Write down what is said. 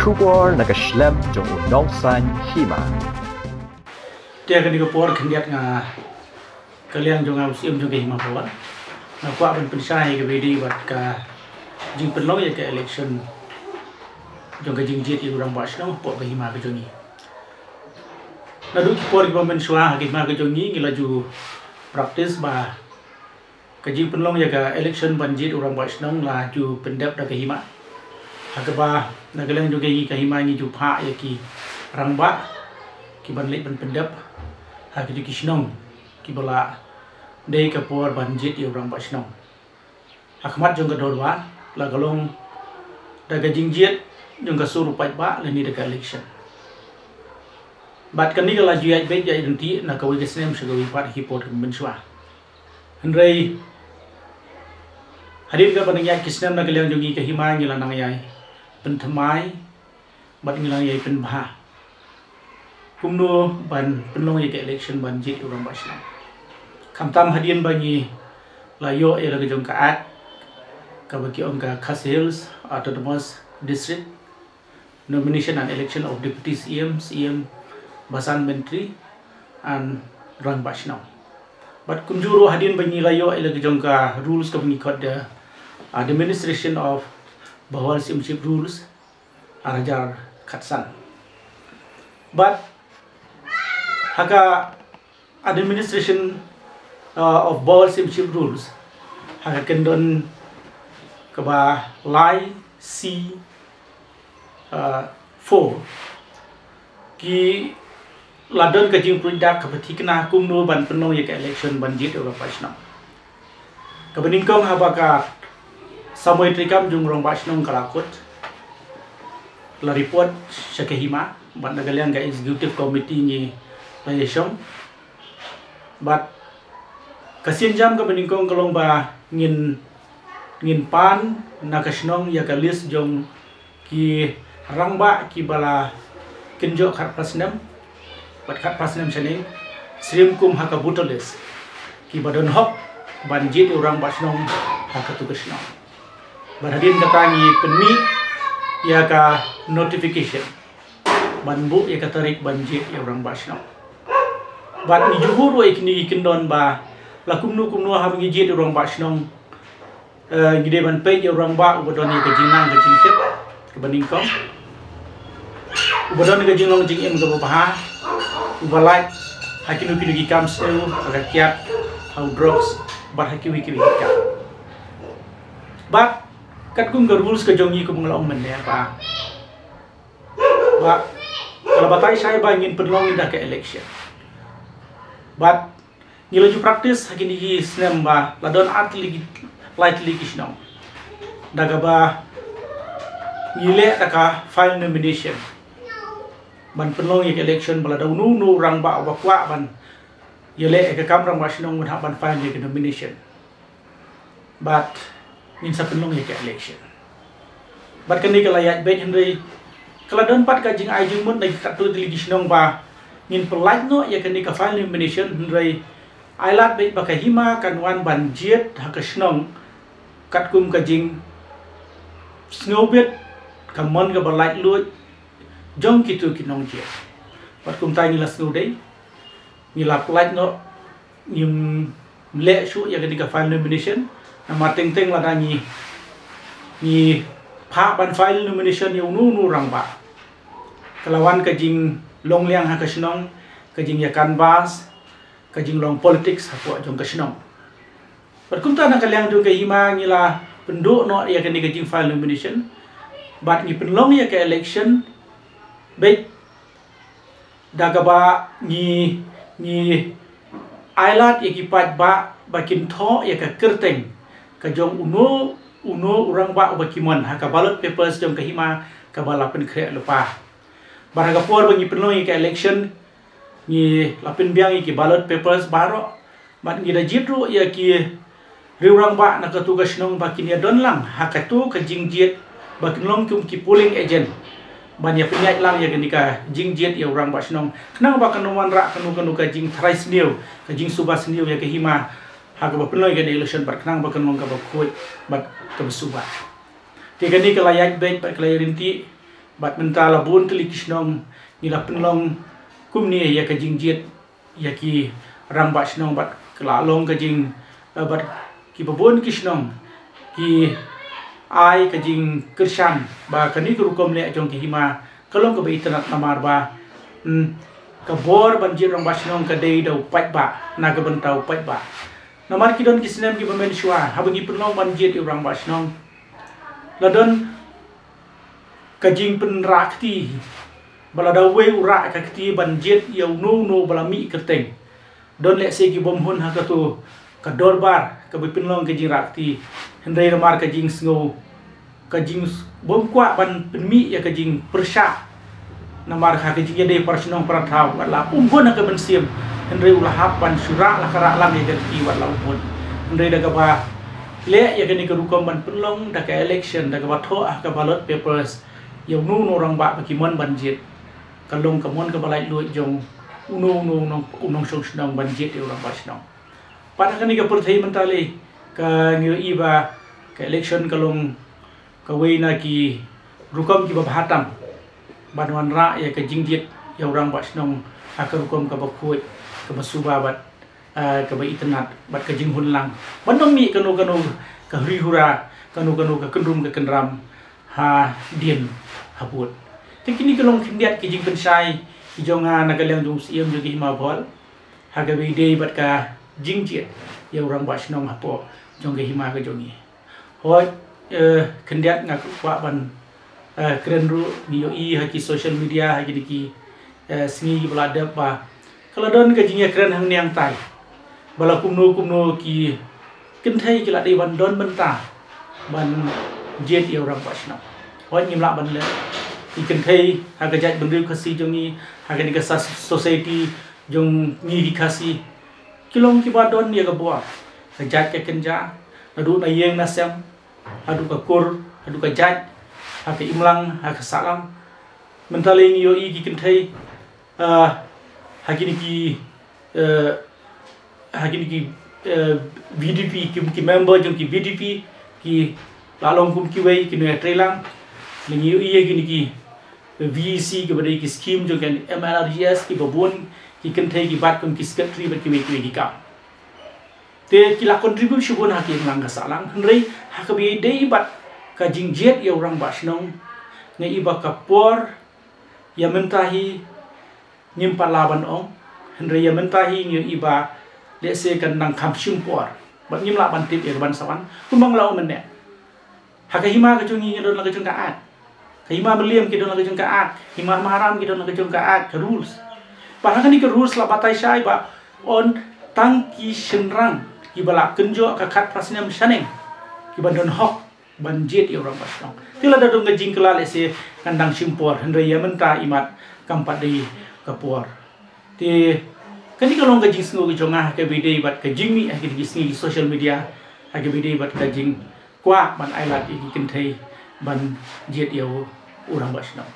Kubor nakaslem jong unongsan hima. Dia kan digopor kendiat nga kalian jong usiam jong hima pawat. Na kwa ban pensai ke bedi wat ka jing penlong ya ke election jong ka jing jet urang basno po ka hima ke jongi. Na du por ki ban swa hima ke jongi ngilaju praktis ba ka jing penlong ya ka election ban jet urang basno la ju pendap da ke hima. Hakaba nagalang juga i kahima ni jupha ya ki rangba ki banlek ban pendap ha ki kisnong ki bala dei ka por banjit i rangba snong akmat jong ka dorwa la galong daga jingjet jong ka suru pai ba le ni daga election bat kan ni la ju ya be ya identi na ka wi gesnem shagawi pat hi pot kan benshwa henrei hadir ka banang ya kisnem na galang jong i kahima ni la nang yai pentamai bat ngilang yai penbha kumno ban penlong yai election ban jit urang basna kamtam hadian bagi layo era gejong kaat ka bagi onka Khas Autonomous District nomination and election of deputy CM Basan Menteri and rang basna bat kunjuro hadian bagi layo era gejong ka rules ka bagi kod the administration of Bawal Simship rules arajar khatsan but haka administration of Bawal Simship rules haka kendon kaba lai C 4 ki ladon ka jing product ka pati kena kumno ban penong ya ka election ban jit ora pasna ka beningkong habaka Samoy trikam jung rong basnong kalakot la report syakehima bat nagalian ga executive committee ni layesong bat kasien jam ka beningkong kalong ba ngin pan nakasnong ya ka list jong ki rangba ki bala kenjo khat pasnam bat khat pasnam chaning srim kum haka butoles ki badon hop banjit urang basnong haka tukasnong Berhadin katangi penmi ya ka notification banbu ya ka tarik banjit ya orang basno bat ni juhur wa ikni ikindon ba la kumnu ha ngijit orang basno gide ban pe ya orang ba ubodon ya ka jinang ka jingtep ka baningkom ubodon ka jinglong jing em ka baha ubalai hakinu kinu kam sel ka kiat how drugs bat hakiwi kiwi ka bat kat kum rules ka jongi kum ngalong men ya ba kalau batai saya ba ingin penlong indah ke election but ngilaju praktis hakini hi snem ba ladon atli lightly kisnong daga ba ngile taka file nomination ban penlong ke election bala daw nu rang ba kwa ban yele ke kam rang wasinong mun ban file ke nomination but min sa penlong ya ke election bat kani kala ya be henry kala don pat ka jing ai jing mun dai ka tu delegation ba ngin pelaj no ya kani ka file nomination henry ailat be ba ka hima kan wan ban jet ha ka snong kat kum ka jing snowbet ka mon ka balaj lu jong kitu kinong jet bat kum tai ni la snow dai ni la pelaj no nim le shu ya kani ka file nomination nama teng lah ni pa ban file nomination yang nu rang ba kelawan kajing long liang ha kasnong kajing ya canvas kajing long politics ha po jong kasnong berkunta nak kaliang jong kahima ngila penduk no ya kani kajing file nomination bat ni penlong ya ke election baik daga ba ni ailat ya kipat ba bakin tho ya ka kerteng kajong uno urang ba ubakimon ha ka ballot papers jong kahima ka bala pen kre lupa baraga por bangi penlong ke election ni lapin biang ki ballot papers baro bat ngi da jitru ya ki riurang ba na ka tugas nong bakin ya don lang ha ka tu ka jingjet bakin long kum ki polling agent ban ya penyat lang ya kenika jingjet ya urang ba snong kenang ba kanu wan ra kanu ka jing thrais new ka jing subas new ya kahima hak ba penloi ke election bar kenang ba kanong ka ba khoi ba ka suba ti kani ka layat be ba ka rinti bat mentala bun telik snong nila penlong kumni ya ka jingjet ya ki rang ba snong bat klalong ka jing bat ki babon ki snong ki ai ka jing kershan ba kani rukom le jong ki hima kalong ka ba internet namar ba ka bor banjir rang ba snong ka dei dau pat ba na ka bentau pat ba namar ki don ki sinem ki bamen shwa habangi penlong banjir i rang ba snong ladon kajing penrakti baladawe ura kakti banjit yau no balami kerteng don lek segi bom hun hakatu kadorbar kabipinlong kajing rakti hendai ramar kajing sngo kajing bom kwa ban penmi ya kajing persha namar kajing yade parsinong paratau wala umpun ka bensim hendai ulahap ban syura la kara lam ya kerti wala umpun hendai daga ba le ya kani kerukom ban penlong daga election daga ba tho ka ballot papers yang nu orang bak bagaimana banjir kalung kamuan ke balai luat jong unong song senang banjir di orang basnong pada kan ni ke perthai mentali ke ngi iba ke election kalung ke wena ki rukom ki bahatam banwan ra ya ke jingjit ya orang basnong akar rukom ke bakut ke basuba bat ke ba internet bat ke jinghun lang bandong ni kanu ke rihura kanu ke kendrum ke kendram ha dien habut tekini kalong kindiat kijing pensai ijonga nagalang dung siam jogi ma bol hagabe dei bat ka jingjet ya orang basnong hapo jongge hima ka jongi hoi kindiat ngak kwa ban keren ru ni yo I haki social media haki diki singi belada ba kalau don ka jingya keren hang niang tai bala kumno ki kinthai ki la dei ban don benta ban jet ya orang basnong hoi ngimla ban le ikan thai haga jat bendil khasi jongi haga ni ka society jong ngi khasi kilong ki badon ya ga bua jat ke kenja adu na yeng na sem adu ka kur adu ka jat haga imlang haga salam mentale ngi yo I ki kan thai hagi ni ki VDP ki member jong ki VDP ki lalong kum ki wei ki ne trelang lengi iya gini ki VC ke badai ki scheme jo kan MLRGS ki babon ki kenthai ki bat kum ki secretary bat ki ki ka te ki la contribution bon ha ki lang ka salang hnrei ha ka bi dei bat ka jingjet ya orang basnong ngai iba ka por ya mentahi nyimpa laban ong hnrei ya mentahi ngi iba le se kan nang kham sim por bat nyim la ban tip ya ban sawan kumbang lau men ne ha ka hima ka jongi don la ka jong ka at hima beliam kita nak jengka ak hima maharam kita nak jengka ak rules padahal kan ni ke rules la batai syai ba on tangki senrang ki bala kenjo ka khat prasnya msaneng ki bandon hok banjit ya orang basnong tila da dong jing kala se kandang simpor hendra ya menta imat kampat di kapor ti kan ni kalau ngajing sngo ke jongah ke bidei bat ke jingmi ke di social media ke bidei bat ke jing kwa ban ailat iki kenthai ban jet ya orang basnong